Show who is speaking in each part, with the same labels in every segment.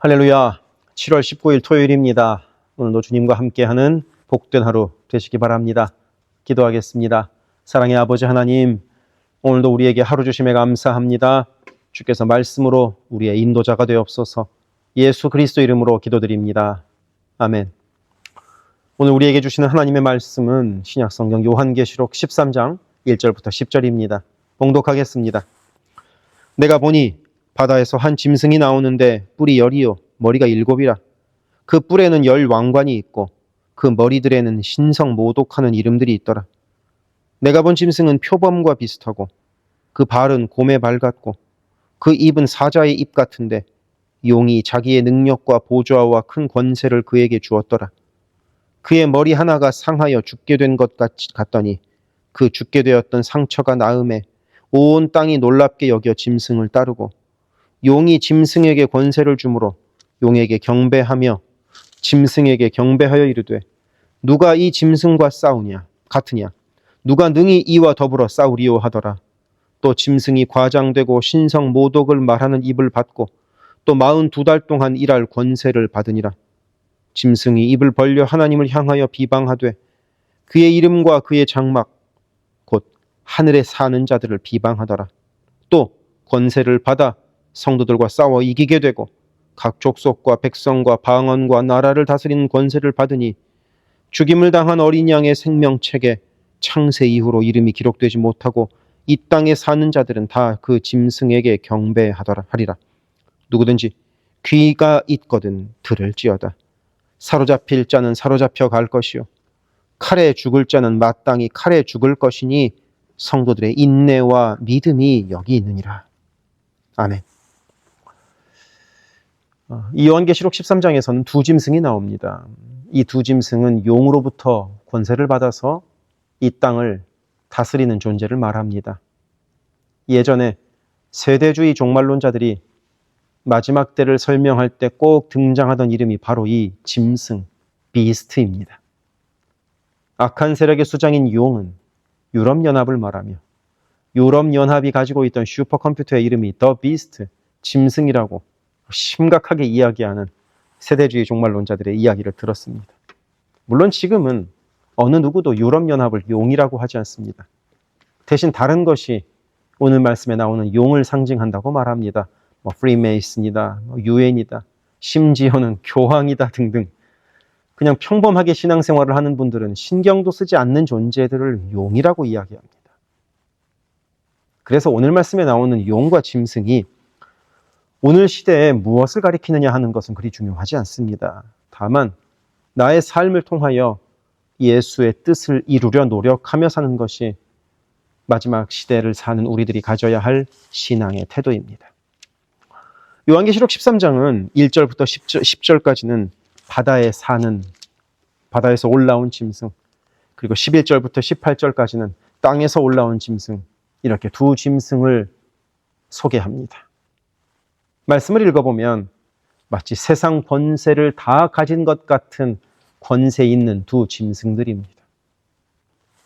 Speaker 1: 할렐루야. 7월 19일 토요일입니다. 오늘도 주님과 함께하는 복된 하루 되시기 바랍니다. 기도하겠습니다. 사랑의 아버지 하나님, 오늘도 우리에게 하루 주심에 감사합니다. 주께서 말씀으로 우리의 인도자가 되옵소서. 예수 그리스도 이름으로 기도드립니다. 아멘. 오늘 우리에게 주시는 하나님의 말씀은 신약성경 요한계시록 13장 1절부터 10절입니다. 봉독하겠습니다. 내가 보니 바다에서 한 짐승이 나오는데 뿔이 10이요 머리가 7이라. 그 뿔에는 10 왕관이 있고 그 머리들에는 신성모독하는 이름들이 있더라. 내가 본 짐승은 표범과 비슷하고 그 발은 곰의 발 같고 그 입은 사자의 입 같은데 용이 자기의 능력과 보좌와 큰 권세를 그에게 주었더라. 그의 머리 하나가 상하여 죽게 된 것 같더니 그 죽게 되었던 상처가 나음에 온 땅이 놀랍게 여겨 짐승을 따르고 용이 짐승에게 권세를 주므로 용에게 경배하며 짐승에게 경배하여 이르되 누가 이 짐승과 싸우냐 같으냐 누가 능히 이와 더불어 싸우리요 하더라. 또 짐승이 과장되고 신성 모독을 말하는 입을 받고 또 42달 동안 일할 권세를 받으니라. 짐승이 입을 벌려 하나님을 향하여 비방하되 그의 이름과 그의 장막 곧 하늘에 사는 자들을 비방하더라. 또 권세를 받아 성도들과 싸워 이기게 되고 각 족속과 백성과 방언과 나라를 다스리는 권세를 받으니 죽임을 당한 어린 양의 생명책에 창세 이후로 이름이 기록되지 못하고 이 땅에 사는 자들은 다 그 짐승에게 경배하리라. 누구든지 귀가 있거든 들을지어다. 사로잡힐 자는 사로잡혀 갈 것이요 칼에 죽을 자는 마땅히 칼에 죽을 것이니 성도들의 인내와 믿음이 여기 있느니라. 아멘. 이 요한계시록 13장에서는 두 짐승이 나옵니다. 이 두 짐승은 용으로부터 권세를 받아서 이 땅을 다스리는 존재를 말합니다. 예전에 세대주의 종말론자들이 마지막 때를 설명할 때 꼭 등장하던 이름이 바로 이 짐승, 비스트입니다. 악한 세력의 수장인 용은 유럽연합을 말하며 유럽연합이 가지고 있던 슈퍼컴퓨터의 이름이 더 비스트, 짐승이라고 심각하게 이야기하는 세대주의 종말론자들의 이야기를 들었습니다. 물론 지금은 어느 누구도 유럽연합을 용이라고 하지 않습니다. 대신 다른 것이 오늘 말씀에 나오는 용을 상징한다고 말합니다. 프리메이슨이다, 유엔이다, 심지어는 교황이다 등등. 그냥 평범하게 신앙생활을 하는 분들은 신경도 쓰지 않는 존재들을 용이라고 이야기합니다. 그래서 오늘 말씀에 나오는 용과 짐승이 오늘 시대에 무엇을 가리키느냐 하는 것은 그리 중요하지 않습니다. 다만 나의 삶을 통하여 예수의 뜻을 이루려 노력하며 사는 것이 마지막 시대를 사는 우리들이 가져야 할 신앙의 태도입니다. 요한계시록 13장은 1절부터 10절까지는 바다에서 올라온 짐승, 그리고 11절부터 18절까지는 땅에서 올라온 짐승, 이렇게 두 짐승을 소개합니다. 말씀을 읽어보면 마치 세상 권세를 다 가진 것 같은 권세 있는 두 짐승들입니다.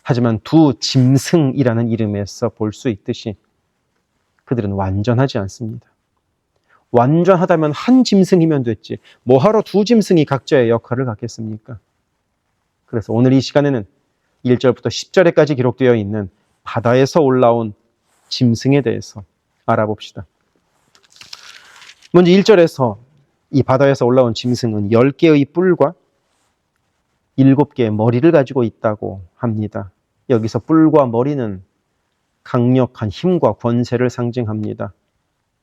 Speaker 1: 하지만 두 짐승이라는 이름에서 볼 수 있듯이 그들은 완전하지 않습니다. 완전하다면 한 짐승이면 됐지 뭐하러 두 짐승이 각자의 역할을 갖겠습니까? 그래서 오늘 이 시간에는 1절부터 10절에까지 기록되어 있는 바다에서 올라온 짐승에 대해서 알아봅시다. 먼저 1절에서 이 바다에서 올라온 짐승은 10개의 뿔과 7개의 머리를 가지고 있다고 합니다. 여기서 뿔과 머리는 강력한 힘과 권세를 상징합니다.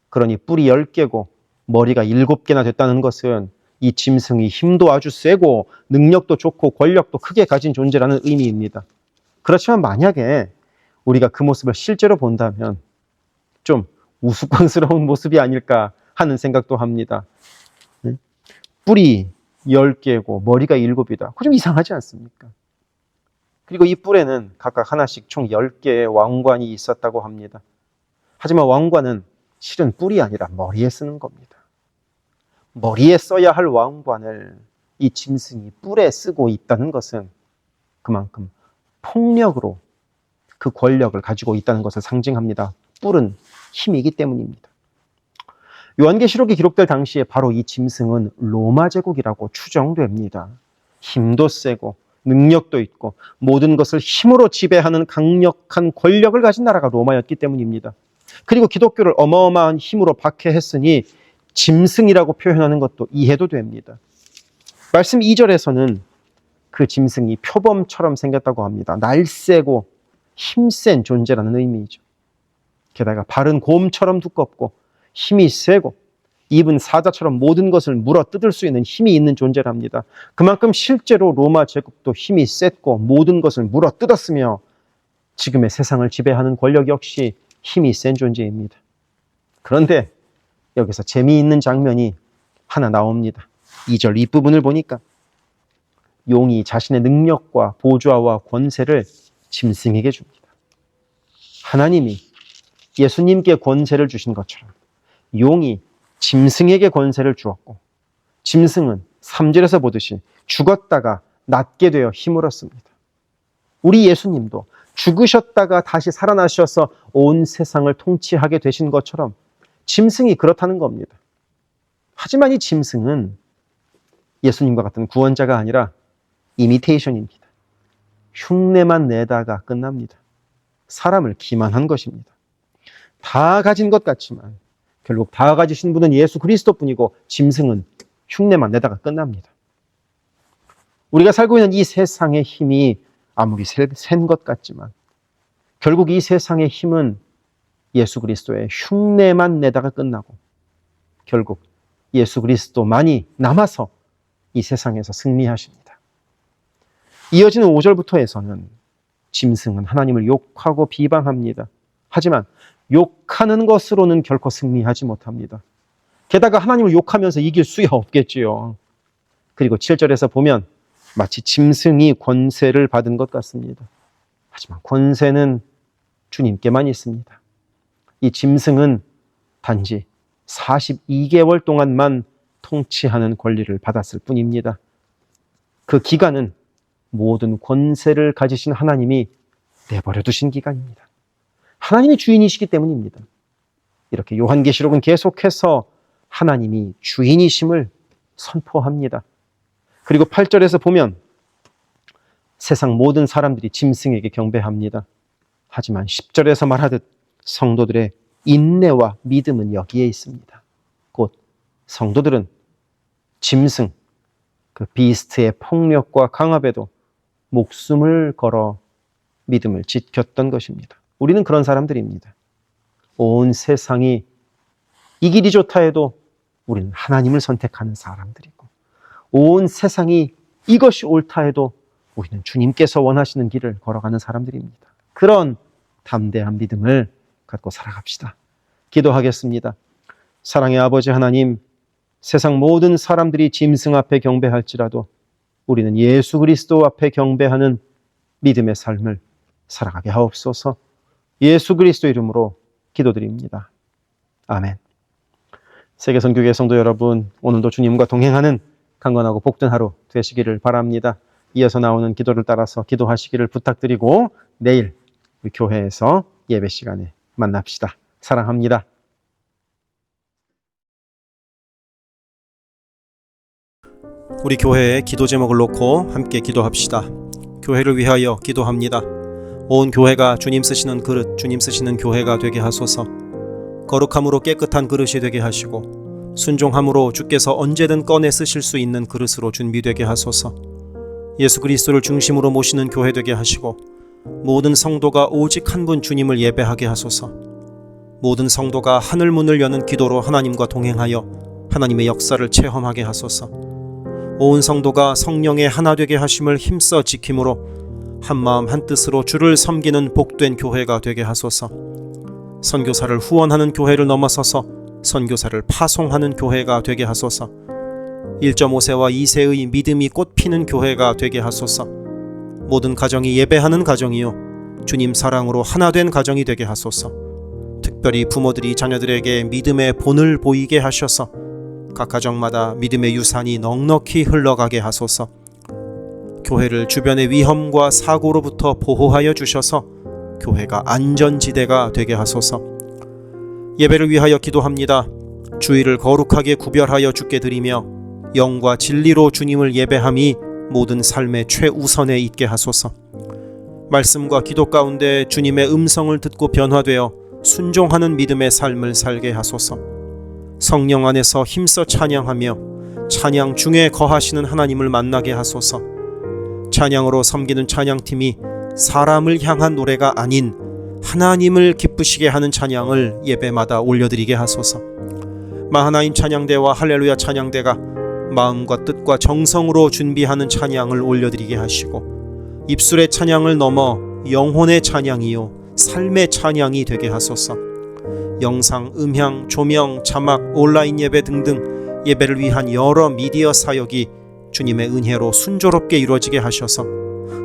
Speaker 1: 그러니 뿔이 10개고 머리가 7개나 됐다는 것은 이 짐승이 힘도 아주 세고 능력도 좋고 권력도 크게 가진 존재라는 의미입니다. 그렇지만 만약에 우리가 그 모습을 실제로 본다면 좀 우스꽝스러운 모습이 아닐까 하는 생각도 합니다. 뿔이 10개고 머리가 7이다. 그거 좀 이상하지 않습니까? 그리고 이 뿔에는 각각 하나씩 총 10개의 왕관이 있었다고 합니다. 하지만 왕관은 실은 뿔이 아니라 머리에 쓰는 겁니다. 머리에 써야 할 왕관을 이 짐승이 뿔에 쓰고 있다는 것은 그만큼 폭력으로 그 권력을 가지고 있다는 것을 상징합니다. 뿔은 힘이기 때문입니다. 요한계시록이 기록될 당시에 바로 이 짐승은 로마 제국이라고 추정됩니다. 힘도 세고 능력도 있고 모든 것을 힘으로 지배하는 강력한 권력을 가진 나라가 로마였기 때문입니다. 그리고 기독교를 어마어마한 힘으로 박해했으니 짐승이라고 표현하는 것도 이해도 됩니다. 말씀 2절에서는 그 짐승이 표범처럼 생겼다고 합니다. 날쌔고 힘센 존재라는 의미이죠. 게다가 발은 곰처럼 두껍고 힘이 세고 입은 사자처럼 모든 것을 물어뜯을 수 있는 힘이 있는 존재랍니다. 그만큼 실제로 로마 제국도 힘이 셌고 모든 것을 물어뜯었으며 지금의 세상을 지배하는 권력 역시 힘이 센 존재입니다. 그런데 여기서 재미있는 장면이 하나 나옵니다. 2절 윗부분을 보니까 용이 자신의 능력과 보좌와 권세를 짐승에게 줍니다. 하나님이 예수님께 권세를 주신 것처럼 용이 짐승에게 권세를 주었고 짐승은 3절에서 보듯이 죽었다가 낫게 되어 힘을 얻습니다. 우리 예수님도 죽으셨다가 다시 살아나셔서 온 세상을 통치하게 되신 것처럼 짐승이 그렇다는 겁니다. 하지만 이 짐승은 예수님과 같은 구원자가 아니라 이미테이션입니다. 흉내만 내다가 끝납니다. 사람을 기만한 것입니다. 다 가진 것 같지만 결국 다 가지신 분은 예수 그리스도뿐이고 짐승은 흉내만 내다가 끝납니다. 우리가 살고 있는 이 세상의 힘이 아무리 센 것 같지만 결국 이 세상의 힘은 예수 그리스도의 흉내만 내다가 끝나고 결국 예수 그리스도만이 남아서 이 세상에서 승리하십니다. 이어지는 5절부터에서는 짐승은 하나님을 욕하고 비방합니다. 하지만 욕하는 것으로는 결코 승리하지 못합니다. 게다가 하나님을 욕하면서 이길 수야 없겠지요. 그리고 7절에서 보면 마치 짐승이 권세를 받은 것 같습니다. 하지만 권세는 주님께만 있습니다. 이 짐승은 단지 42개월 동안만 통치하는 권리를 받았을 뿐입니다. 그 기간은 모든 권세를 가지신 하나님이 내버려 두신 기간입니다. 하나님이 주인이시기 때문입니다. 이렇게 요한계시록은 계속해서 하나님이 주인이심을 선포합니다. 그리고 8절에서 보면 세상 모든 사람들이 짐승에게 경배합니다. 하지만 10절에서 말하듯 성도들의 인내와 믿음은 여기에 있습니다. 곧 성도들은 짐승, 그 비스트의 폭력과 강압에도 목숨을 걸어 믿음을 지켰던 것입니다. 우리는 그런 사람들입니다. 온 세상이 이 길이 좋다 해도 우리는 하나님을 선택하는 사람들이고 온 세상이 이것이 옳다 해도 우리는 주님께서 원하시는 길을 걸어가는 사람들입니다. 그런 담대한 믿음을 갖고 살아갑시다. 기도하겠습니다. 사랑의 아버지 하나님, 세상 모든 사람들이 짐승 앞에 경배할지라도 우리는 예수 그리스도 앞에 경배하는 믿음의 삶을 살아가게 하옵소서. 예수 그리스도 이름으로 기도드립니다. 아멘. 세계선교회 성도 여러분, 오늘도 주님과 동행하는 강건하고 복된 하루 되시기를 바랍니다. 이어서 나오는 기도를 따라서 기도하시기를 부탁드리고 내일 우리 교회에서 예배 시간에 만납시다. 사랑합니다. 우리 교회의 기도 제목을 놓고 함께 기도합시다. 교회를 위하여 기도합니다. 온 교회가 주님 쓰시는 그릇, 주님 쓰시는 교회가 되게 하소서. 거룩함으로 깨끗한 그릇이 되게 하시고 순종함으로 주께서 언제든 꺼내 쓰실 수 있는 그릇으로 준비되게 하소서. 예수 그리스도를 중심으로 모시는 교회 되게 하시고 모든 성도가 오직 한 분 주님을 예배하게 하소서. 모든 성도가 하늘 문을 여는 기도로 하나님과 동행하여 하나님의 역사를 체험하게 하소서. 온 성도가 성령의 하나 되게 하심을 힘써 지킴으로 한마음 한뜻으로 주를 섬기는 복된 교회가 되게 하소서. 선교사를 후원하는 교회를 넘어서서 선교사를 파송하는 교회가 되게 하소서. 1.5세와 2세의 믿음이 꽃피는 교회가 되게 하소서. 모든 가정이 예배하는 가정이요 주님 사랑으로 하나 된 가정이 되게 하소서. 특별히 부모들이 자녀들에게 믿음의 본을 보이게 하셔서 각 가정마다 믿음의 유산이 넉넉히 흘러가게 하소서. 교회를 주변의 위험과 사고로부터 보호하여 주셔서 교회가 안전지대가 되게 하소서. 예배를 위하여 기도합니다. 주일을 거룩하게 구별하여 주께 드리며 영과 진리로 주님을 예배함이 모든 삶의 최우선에 있게 하소서. 말씀과 기도 가운데 주님의 음성을 듣고 변화되어 순종하는 믿음의 삶을 살게 하소서. 성령 안에서 힘써 찬양하며 찬양 중에 거하시는 하나님을 만나게 하소서. 찬양으로 섬기는 찬양팀이 사람을 향한 노래가 아닌 하나님을 기쁘시게 하는 찬양을 예배마다 올려드리게 하소서. 마하나임 찬양대와 할렐루야 찬양대가 마음과 뜻과 정성으로 준비하는 찬양을 올려드리게 하시고 입술의 찬양을 넘어 영혼의 찬양이요 삶의 찬양이 되게 하소서. 영상, 음향, 조명, 자막, 온라인 예배 등등 예배를 위한 여러 미디어 사역이 주님의 은혜로 순조롭게 이루어지게 하셔서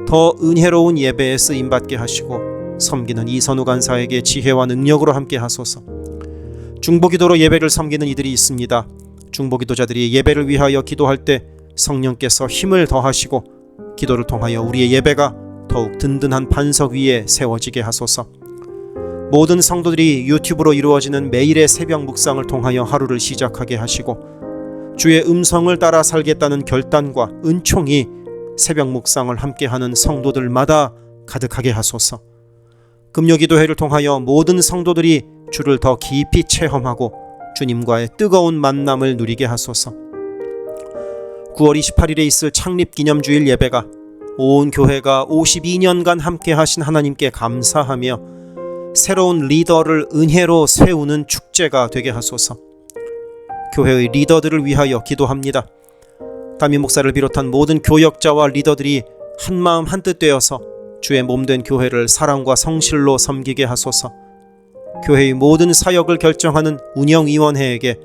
Speaker 1: 더 은혜로운 예배에 쓰임받게 하시고 섬기는 이선우 간사에게 지혜와 능력으로 함께 하소서. 중보기도로 예배를 섬기는 이들이 있습니다. 중보기도자들이 예배를 위하여 기도할 때 성령께서 힘을 더하시고 기도를 통하여 우리의 예배가 더욱 든든한 반석 위에 세워지게 하소서. 모든 성도들이 유튜브로 이루어지는 매일의 새벽 묵상을 통하여 하루를 시작하게 하시고 주의 음성을 따라 살겠다는 결단과 은총이 새벽 묵상을 함께하는 성도들마다 가득하게 하소서. 금요기도회를 통하여 모든 성도들이 주를 더 깊이 체험하고 주님과의 뜨거운 만남을 누리게 하소서. 9월 28일에 있을 창립기념주일 예배가 온 교회가 52년간 함께 하신 하나님께 감사하며 새로운 리더를 은혜로 세우는 축제가 되게 하소서. 교회의 리더들을 위하여 기도합니다. 담임 목사를 비롯한 모든 교역자와 리더들이 한마음 한뜻 되어서 주의 몸된 교회를 사랑과 성실로 섬기게 하소서. 교회의 모든 사역을 결정하는 운영위원회에게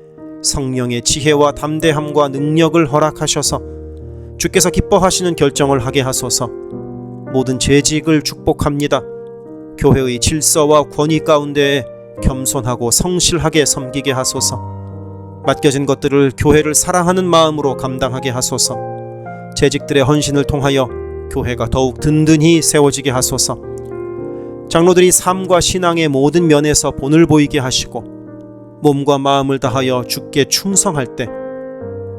Speaker 1: 성령의 지혜와 담대함과 능력을 허락하셔서 주께서 기뻐하시는 결정을 하게 하소서. 모든 재직을 축복합니다. 교회의 질서와 권위 가운데 겸손하고 성실하게 섬기게 하소서. 맡겨진 것들을 교회를 사랑하는 마음으로 감당하게 하소서. 재직들의 헌신을 통하여 교회가 더욱 든든히 세워지게 하소서. 장로들이 삶과 신앙의 모든 면에서 본을 보이게 하시고 몸과 마음을 다하여 주께 충성할 때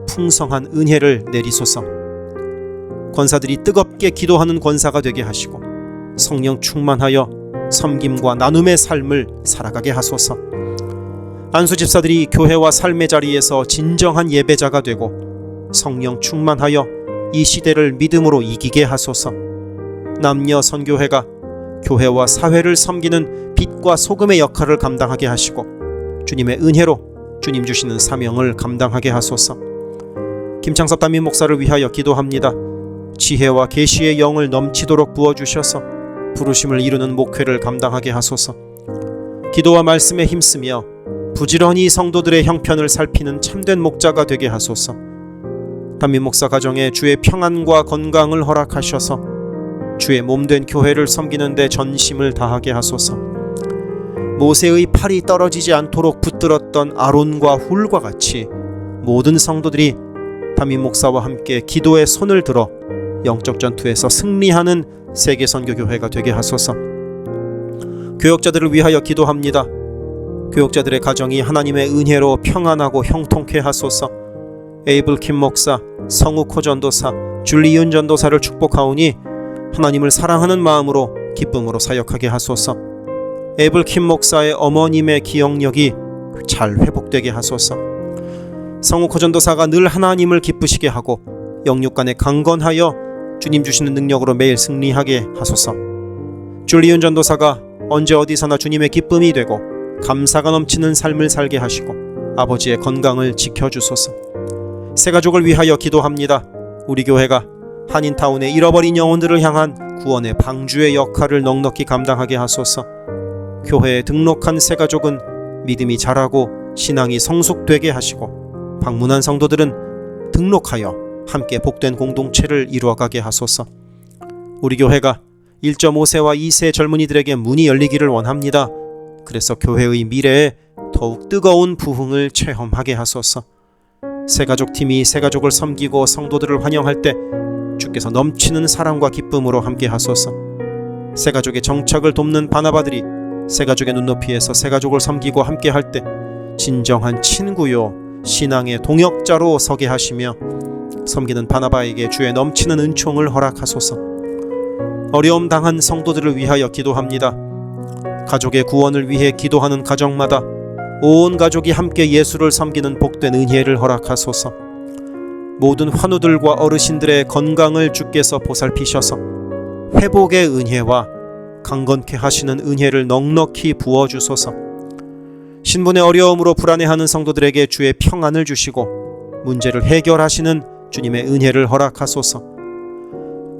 Speaker 1: 풍성한 은혜를 내리소서. 권사들이 뜨겁게 기도하는 권사가 되게 하시고 성령 충만하여 섬김과 나눔의 삶을 살아가게 하소서. 안수 집사들이 교회와 삶의 자리에서 진정한 예배자가 되고 성령 충만하여 이 시대를 믿음으로 이기게 하소서. 남녀 선교회가 교회와 사회를 섬기는 빛과 소금의 역할을 감당하게 하시고 주님의 은혜로 주님 주시는 사명을 감당하게 하소서. 김창섭 담임 목사를 위하여 기도합니다. 지혜와 계시의 영을 넘치도록 부어주셔서 부르심을 이루는 목회를 감당하게 하소서. 기도와 말씀에 힘쓰며 부지런히 성도들의 형편을 살피는 참된 목자가 되게 하소서. 담임 목사 가정에 주의 평안과 건강을 허락하셔서 주의 몸된 교회를 섬기는 데 전심을 다하게 하소서. 모세의 팔이 떨어지지 않도록 붙들었던 아론과 훌과 같이 모든 성도들이 담임 목사와 함께 기도의 손을 들어 영적 전투에서 승리하는 세계선교교회가 되게 하소서. 교역자들을 위하여 기도합니다. 교역자들의 가정이 하나님의 은혜로 평안하고 형통케 하소서. 에이블 킴 목사, 성욱호 전도사, 줄리윤 전도사를 축복하오니 하나님을 사랑하는 마음으로 기쁨으로 사역하게 하소서. 에이블 킴 목사의 어머님의 기억력이 잘 회복되게 하소서. 성욱호 전도사가 늘 하나님을 기쁘시게 하고 영육간에 강건하여 주님 주시는 능력으로 매일 승리하게 하소서. 줄리윤 전도사가 언제 어디서나 주님의 기쁨이 되고 감사가 넘치는 삶을 살게 하시고 아버지의 건강을 지켜주소서. 새가족을 위하여 기도합니다. 우리 교회가 한인타운의 잃어버린 영혼들을 향한 구원의 방주의 역할을 넉넉히 감당하게 하소서. 교회에 등록한 새가족은 믿음이 자라고 신앙이 성숙되게 하시고 방문한 성도들은 등록하여 함께 복된 공동체를 이루어가게 하소서. 우리 교회가 1.5세와 2세 젊은이들에게 문이 열리기를 원합니다. 그래서 교회의 미래에 더욱 뜨거운 부흥을 체험하게 하소서. 새가족팀이 새가족을 섬기고 성도들을 환영할 때 주께서 넘치는 사랑과 기쁨으로 함께 하소서. 새가족의 정착을 돕는 바나바들이 새가족의 눈높이에서 새가족을 섬기고 함께 할 때 진정한 친구요 신앙의 동역자로 서게 하시며 섬기는 바나바에게 주의 넘치는 은총을 허락하소서. 어려움 당한 성도들을 위하여 기도합니다. 가족의 구원을 위해 기도하는 가정마다 온 가족이 함께 예수를 섬기는 복된 은혜를 허락하소서. 모든 환우들과 어르신들의 건강을 주께서 보살피셔서 회복의 은혜와 강건케 하시는 은혜를 넉넉히 부어주소서. 신분의 어려움으로 불안해하는 성도들에게 주의 평안을 주시고 문제를 해결하시는 주님의 은혜를 허락하소서.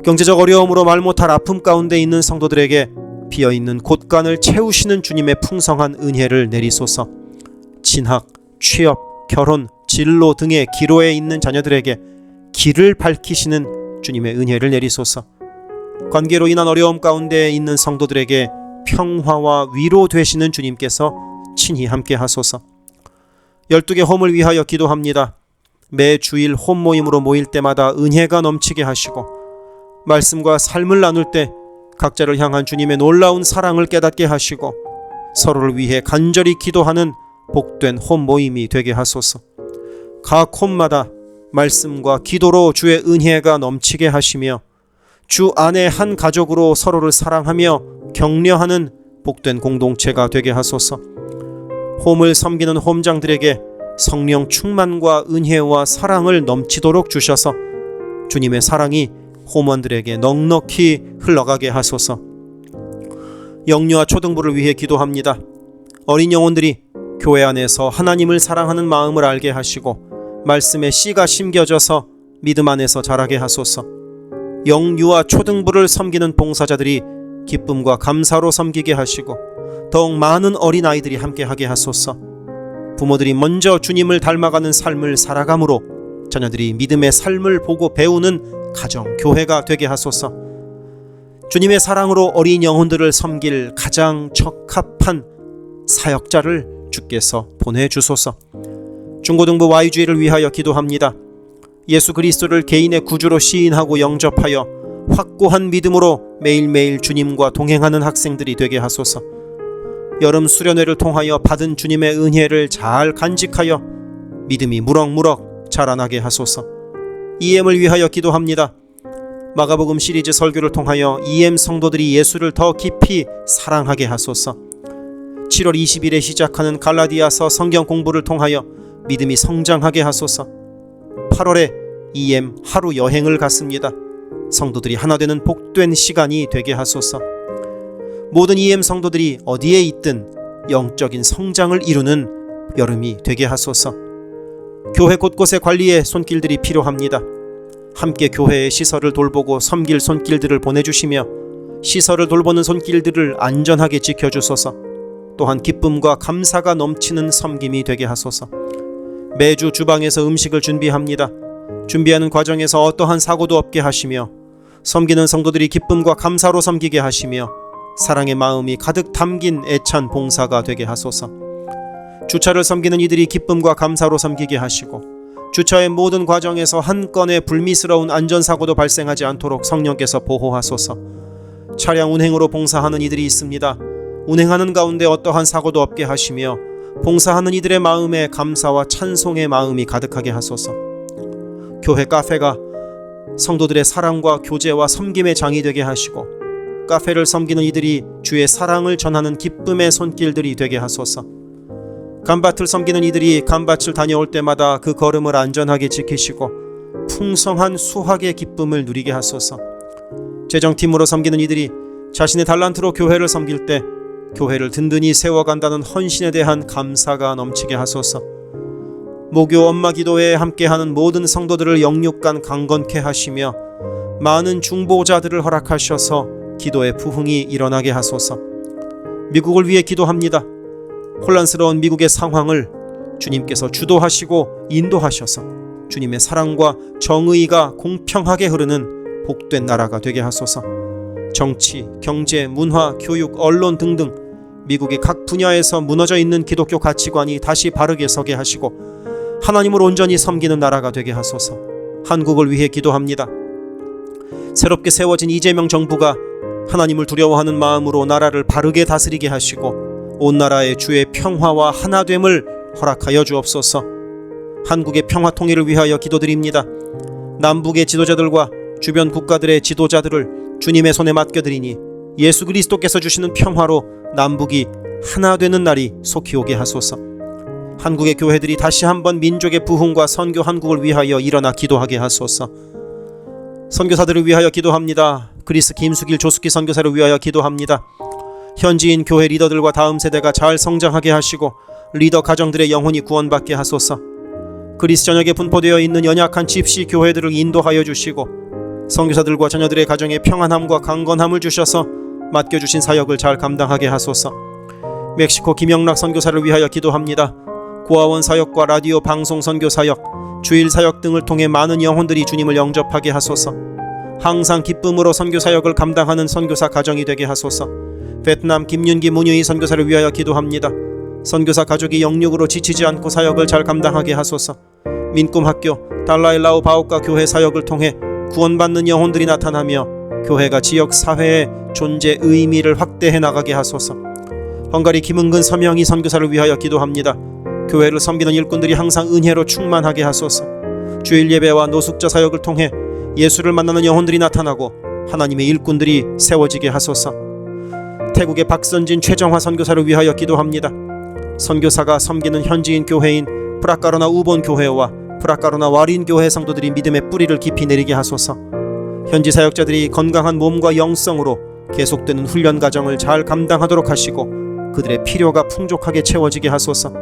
Speaker 1: 경제적 어려움으로 말 못할 아픔 가운데 있는 성도들에게 비어있는 곳간을 채우시는 주님의 풍성한 은혜를 내리소서. 진학, 취업, 결혼, 진로 등의 기로에 있는 자녀들에게 길을 밝히시는 주님의 은혜를 내리소서. 관계로 인한 어려움 가운데 있는 성도들에게 평화와 위로 되시는 주님께서 친히 함께 하소서. 12개 홈을 위하여 기도합니다. 매 주일 홈 모임으로 모일 때마다 은혜가 넘치게 하시고 말씀과 삶을 나눌 때 각자를 향한 주님의 놀라운 사랑을 깨닫게 하시고 서로를 위해 간절히 기도하는 복된 홈 모임이 되게 하소서. 각 홈마다 말씀과 기도로 주의 은혜가 넘치게 하시며 주 안에 한 가족으로 서로를 사랑하며 격려하는 복된 공동체가 되게 하소서. 홈을 섬기는 홈장들에게 성령 충만과 은혜와 사랑을 넘치도록 주셔서 주님의 사랑이 홈원들에게 넉넉히 흘러가게 하소서. 영유아 초등부를 위해 기도합니다. 어린 영혼들이 교회 안에서 하나님을 사랑하는 마음을 알게 하시고 말씀의 씨가 심겨져서 믿음 안에서 자라게 하소서. 영유아 초등부를 섬기는 봉사자들이 기쁨과 감사로 섬기게 하시고 더욱 많은 어린아이들이 함께하게 하소서. 부모들이 먼저 주님을 닮아가는 삶을 살아감으로 자녀들이 믿음의 삶을 보고 배우는 가정, 교회가 되게 하소서. 주님의 사랑으로 어린 영혼들을 섬길 가장 적합한 사역자를 주께서 보내주소서. 중고등부 Y주일을 위하여 기도합니다. 예수 그리스도를 개인의 구주로 시인하고 영접하여 확고한 믿음으로 매일매일 주님과 동행하는 학생들이 되게 하소서. 여름 수련회를 통하여 받은 주님의 은혜를 잘 간직하여 믿음이 무럭무럭 자라나게 하소서. EM을 위하여 기도합니다. 마가복음 시리즈 설교를 통하여 EM 성도들이 예수를 더 깊이 사랑하게 하소서. 7월 20일에 시작하는 갈라디아서 성경 공부를 통하여 믿음이 성장하게 하소서. 8월에 EM 하루 여행을 갔습니다. 성도들이 하나 되는 복된 시간이 되게 하소서. 모든 EM 성도들이 어디에 있든 영적인 성장을 이루는 여름이 되게 하소서. 교회 곳곳의 관리에 손길들이 필요합니다. 함께 교회의 시설을 돌보고 섬길 손길들을 보내주시며 시설을 돌보는 손길들을 안전하게 지켜주소서. 또한 기쁨과 감사가 넘치는 섬김이 되게 하소서. 매주 주방에서 음식을 준비합니다. 준비하는 과정에서 어떠한 사고도 없게 하시며 섬기는 성도들이 기쁨과 감사로 섬기게 하시며 사랑의 마음이 가득 담긴 애찬 봉사가 되게 하소서. 주차를 섬기는 이들이 기쁨과 감사로 섬기게 하시고 주차의 모든 과정에서 한 건의 불미스러운 안전사고도 발생하지 않도록 성령께서 보호하소서. 차량 운행으로 봉사하는 이들이 있습니다. 운행하는 가운데 어떠한 사고도 없게 하시며 봉사하는 이들의 마음에 감사와 찬송의 마음이 가득하게 하소서. 교회 카페가 성도들의 사랑과 교제와 섬김의 장이 되게 하시고 카페를 섬기는 이들이 주의 사랑을 전하는 기쁨의 손길들이 되게 하소서. 감밭을 섬기는 이들이 감밭을 다녀올 때마다 그 걸음을 안전하게 지키시고 풍성한 수확의 기쁨을 누리게 하소서. 재정팀으로 섬기는 이들이 자신의 달란트로 교회를 섬길 때 교회를 든든히 세워간다는 헌신에 대한 감사가 넘치게 하소서. 모교 엄마 기도회에 함께하는 모든 성도들을 영육간 강건케 하시며 많은 중보자들을 허락하셔서 기도의 부흥이 일어나게 하소서. 미국을 위해 기도합니다. 혼란스러운 미국의 상황을 주님께서 주도하시고 인도하셔서 주님의 사랑과 정의가 공평하게 흐르는 복된 나라가 되게 하소서. 정치, 경제, 문화, 교육, 언론 등등 미국의 각 분야에서 무너져 있는 기독교 가치관이 다시 바르게 서게 하시고 하나님을 온전히 섬기는 나라가 되게 하소서. 한국을 위해 기도합니다. 새롭게 세워진 이재명 정부가 하나님을 두려워하는 마음으로 나라를 바르게 다스리게 하시고 온 나라에 주의 평화와 하나됨을 허락하여 주옵소서. 한국의 평화 통일을 위하여 기도드립니다. 남북의 지도자들과 주변 국가들의 지도자들을 주님의 손에 맡겨드리니 예수 그리스도께서 주시는 평화로 남북이 하나 되는 날이 속히 오게 하소서. 한국의 교회들이 다시 한번 민족의 부흥과 선교 한국을 위하여 일어나 기도하게 하소서. 선교사들을 위하여 기도합니다. 그리스 김수길 조숙기 선교사를 위하여 기도합니다. 현지인 교회 리더들과 다음 세대가 잘 성장하게 하시고 리더 가정들의 영혼이 구원받게 하소서. 그리스 전역에 분포되어 있는 연약한 집시 교회들을 인도하여 주시고 선교사들과 자녀들의 가정에 평안함과 강건함을 주셔서 맡겨주신 사역을 잘 감당하게 하소서. 멕시코 김영락 선교사를 위하여 기도합니다. 고아원 사역과 라디오 방송 선교 사역, 주일 사역 등을 통해 많은 영혼들이 주님을 영접하게 하소서. 항상 기쁨으로 선교 사역을 감당하는 선교사 가정이 되게 하소서. 베트남 김윤기 문유희 선교사를 위하여 기도합니다. 선교사 가족이 영육으로 지치지 않고 사역을 잘 감당하게 하소서. 민꿈학교, 달라일라오 바오카 교회 사역을 통해 구원받는 영혼들이 나타나며 교회가 지역 사회의 존재 의미를 확대해 나가게 하소서. 헝가리 김은근 서명희 선교사를 위하여 기도합니다. 교회를 섬기는 일꾼들이 항상 은혜로 충만하게 하소서. 주일 예배와 노숙자 사역을 통해 예수를 만나는 영혼들이 나타나고 하나님의 일꾼들이 세워지게 하소서. 태국의 박선진 최정화 선교사를 위하여 기도합니다. 선교사가 섬기는 현지인 교회인 프라카로나 우본 교회와 프라카로나 와린 교회 성도들이 믿음의 뿌리를 깊이 내리게 하소서. 현지 사역자들이 건강한 몸과 영성으로 계속되는 훈련 과정을 잘 감당하도록 하시고 그들의 필요가 풍족하게 채워지게 하소서.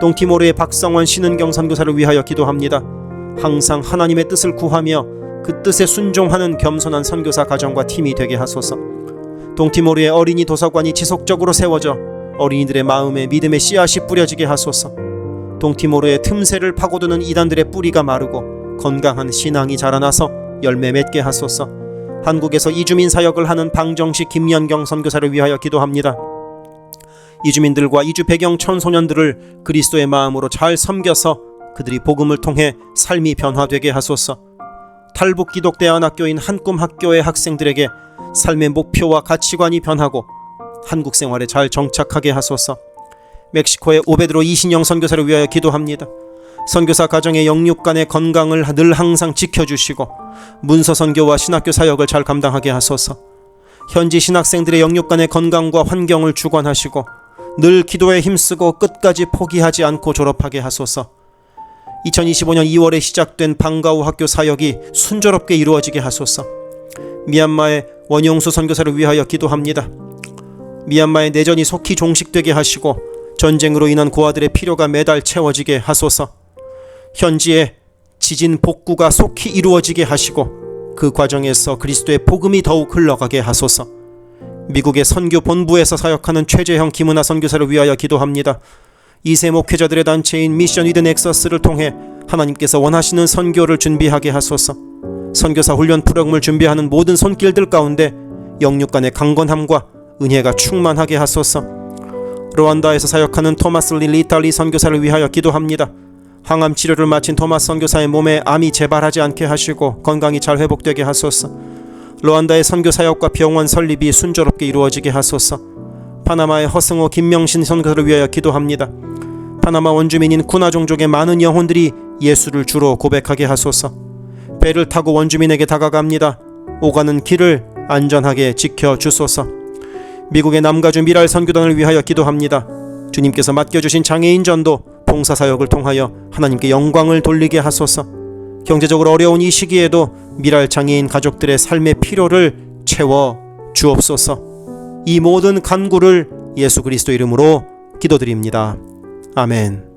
Speaker 1: 동티모르의 박성원 신은경 선교사를 위하여 기도합니다. 항상 하나님의 뜻을 구하며 그 뜻에 순종하는 겸손한 선교사 가정과 팀이 되게 하소서. 동티모르의 어린이 도서관이 지속적으로 세워져 어린이들의 마음에 믿음의 씨앗이 뿌려지게 하소서. 동티모르의 틈새를 파고드는 이단들의 뿌리가 마르고 건강한 신앙이 자라나서 열매 맺게 하소서. 한국에서 이주민 사역을 하는 방정식 김연경 선교사를 위하여 기도합니다. 이주민들과 이주 배경 청소년들을 그리스도의 마음으로 잘 섬겨서 그들이 복음을 통해 삶이 변화되게 하소서. 탈북 기독대안학교인 한꿈학교의 학생들에게 삶의 목표와 가치관이 변하고 한국 생활에 잘 정착하게 하소서. 멕시코의 오베드로 이신영 선교사를 위하여 기도합니다. 선교사 가정의 영육 간의 건강을 늘 항상 지켜주시고 문서 선교와 신학교 사역을 잘 감당하게 하소서. 현지 신학생들의 영육 간의 건강과 환경을 주관하시고 늘 기도에 힘쓰고 끝까지 포기하지 않고 졸업하게 하소서. 2025년 2월에 시작된 방과후 학교 사역이 순조롭게 이루어지게 하소서. 미얀마의 원용수 선교사를 위하여 기도합니다. 미얀마의 내전이 속히 종식되게 하시고 전쟁으로 인한 고아들의 필요가 매달 채워지게 하소서. 현지의 지진 복구가 속히 이루어지게 하시고 그 과정에서 그리스도의 복음이 더욱 흘러가게 하소서. 미국의 선교 본부에서 사역하는 최재형 김은하 선교사를 위하여 기도합니다. 2세 목회자들의 단체인 미션 위드 넥서스를 통해 하나님께서 원하시는 선교를 준비하게 하소서. 선교사 훈련 프로그램을 준비하는 모든 손길들 가운데 영육 간의 강건함과 은혜가 충만하게 하소서. 루안다에서 사역하는 토마스 리탈리 선교사를 위하여 기도합니다. 항암 치료를 마친 토마스 선교사의 몸에 암이 재발하지 않게 하시고 건강이 잘 회복되게 하소서. 루안다의 선교 사역과 병원 설립이 순조롭게 이루어지게 하소서. 파나마의 허승호 김명신 선교사를 위하여 기도합니다. 파나마 원주민인 쿠나 종족의 많은 영혼들이 예수를 주로 고백하게 하소서. 배를 타고 원주민에게 다가갑니다. 오가는 길을 안전하게 지켜주소서. 미국의 남가주 미랄 선교단을 위하여 기도합니다. 주님께서 맡겨주신 장애인 전도 봉사사역을 통하여 하나님께 영광을 돌리게 하소서. 경제적으로 어려운 이 시기에도 미랄 장애인 가족들의 삶의 필요를 채워 주옵소서. 이 모든 간구를 예수 그리스도 이름으로 기도드립니다. 아멘.